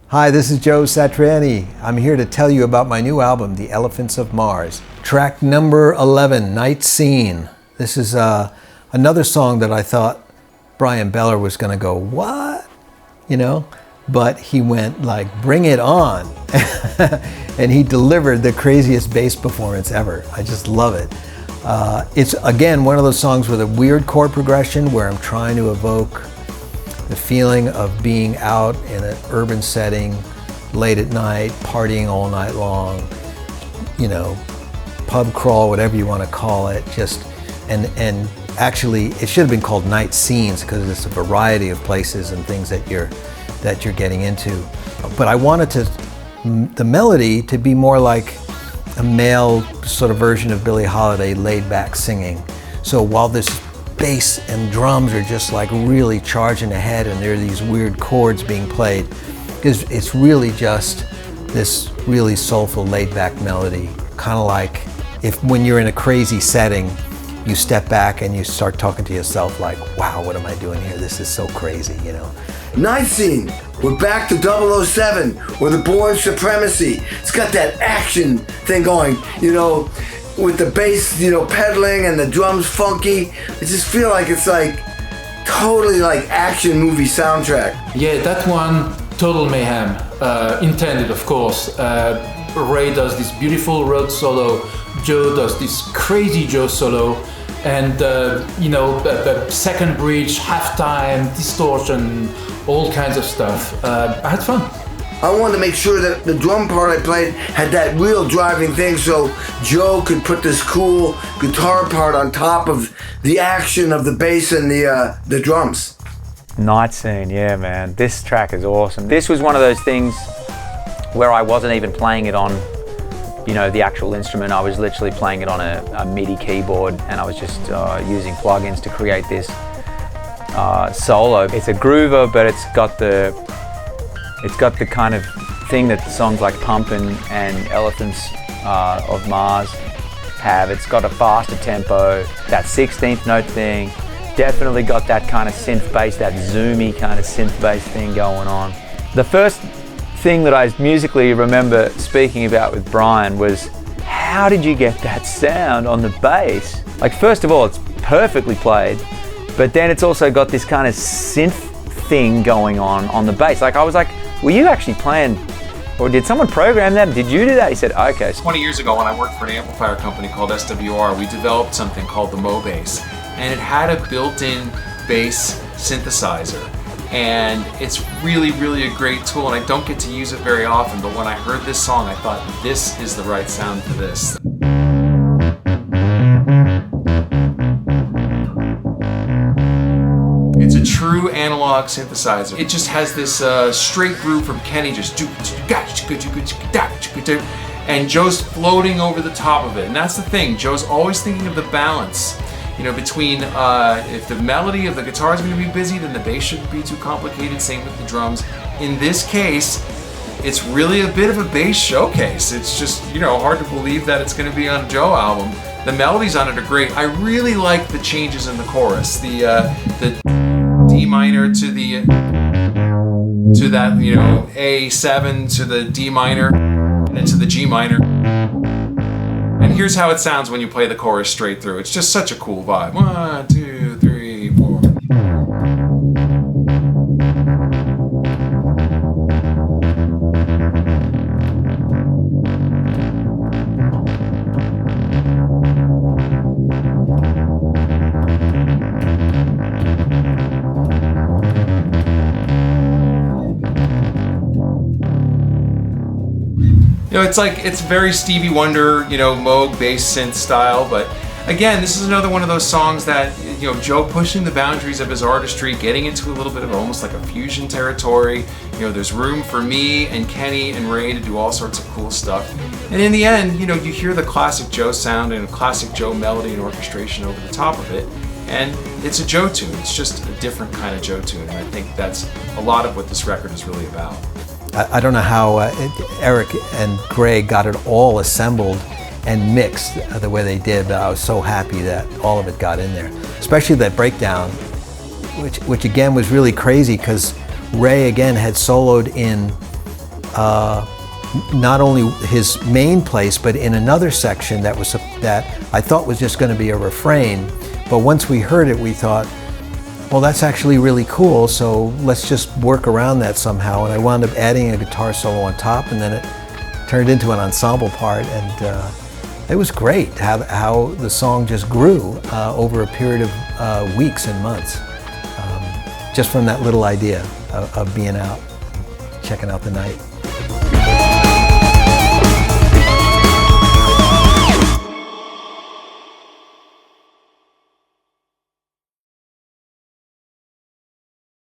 Hi, this is Joe Satriani. I'm here to tell you about my new album, The Elephants of Mars. Track number 11, Night Scene. This is another song that I thought Bryan Beller was gonna go, what? You know? But he went like, bring it on. And he delivered the craziest bass performance ever. I just love it. It's, again, one of those songs with a weird chord progression where I'm trying to evoke the feeling of being out in an urban setting, late at night, partying all night long, you know, pub crawl, whatever you want to call it. Just and actually, it should have been called Night Scenes because it's a variety of places and things that you're getting into. But I wanted the melody to be more like a male sort of version of Billie Holiday, laid back singing. So while this bass and drums are just like really charging ahead and there are these weird chords being played, it's really just this really soulful laid back melody, kind of like if when you're in a crazy setting you step back and you start talking to yourself like, wow, what am I doing here? This is so crazy, you know. Night Scene, we're back to 007 or the Bourne Supremacy. It's got that action thing going, you know, with the bass, you know, pedaling and the drums funky. I just feel like it's like totally like action movie soundtrack. Yeah, that one, total mayhem, intended of course. Ray does this beautiful Rhodes solo, Joe does this crazy Joe solo, and you know, second bridge, halftime, distortion, all kinds of stuff. I had fun. I wanted to make sure that the drum part I played had that real driving thing so Joe could put this cool guitar part on top of the action of the bass and the drums. Night Scene, yeah man, this track is awesome. This was one of those things where I wasn't even playing it on, you know, the actual instrument. I was literally playing it on a MIDI keyboard and I was just using plugins to create this solo. It's a groover, but it's got the kind of thing that songs like Pumpin' and Elephants of Mars have. It's got a faster tempo, that 16th note thing, definitely got that kind of synth bass, that zoomy kind of synth bass thing going on. The first thing that I musically remember speaking about with Bryan was, how did you get that sound on the bass? Like, first of all, it's perfectly played, but then it's also got this kind of synth thing going on the bass. Like, I was like, were you actually playing, or did someone program that? Did you do that? He said, okay. 20 years ago when I worked for an amplifier company called SWR, we developed something called the Mo-Bass, and it had a built-in bass synthesizer. And it's really, really a great tool, and I don't get to use it very often, but when I heard this song, I thought, this is the right sound for this. It's a true analog synthesizer. It just has this straight groove from Kenny, just and Joe's floating over the top of it. And that's the thing, Joe's always thinking of the balance, you know, between if the melody of the guitar is going to be busy, then the bass shouldn't be too complicated, same with the drums. In this case, it's really a bit of a bass showcase. It's just, you know, hard to believe that it's going to be on a Joe album. The melodies on it are great. I really like the changes in the chorus. The D minor to that, you know, A7 to the D minor and then to the G minor. And here's how it sounds when you play the chorus straight through. It's just such a cool vibe. 1, 2, 3, 4. You know, it's very Stevie Wonder, you know, Moog bass synth style, but again, this is another one of those songs that, you know, Joe pushing the boundaries of his artistry, getting into a little bit of almost like a fusion territory. You know, there's room for me and Kenny and Ray to do all sorts of cool stuff. And in the end, you know, you hear the classic Joe sound and a classic Joe melody and orchestration over the top of it. And it's a Joe tune. It's just a different kind of Joe tune. And I think that's a lot of what this record is really about. I don't know how Eric and Greg got it all assembled and mixed the way they did, but I was so happy that all of it got in there. Especially that breakdown, which again was really crazy because Ray again had soloed in not only his main place, but in another section that I thought was just going to be a refrain. But once we heard it, we thought, well, that's actually really cool, so let's just work around that somehow. And I wound up adding a guitar solo on top, and then it turned into an ensemble part, and it was great how the song just grew over a period of weeks and months, just from that little idea of being out, checking out the night.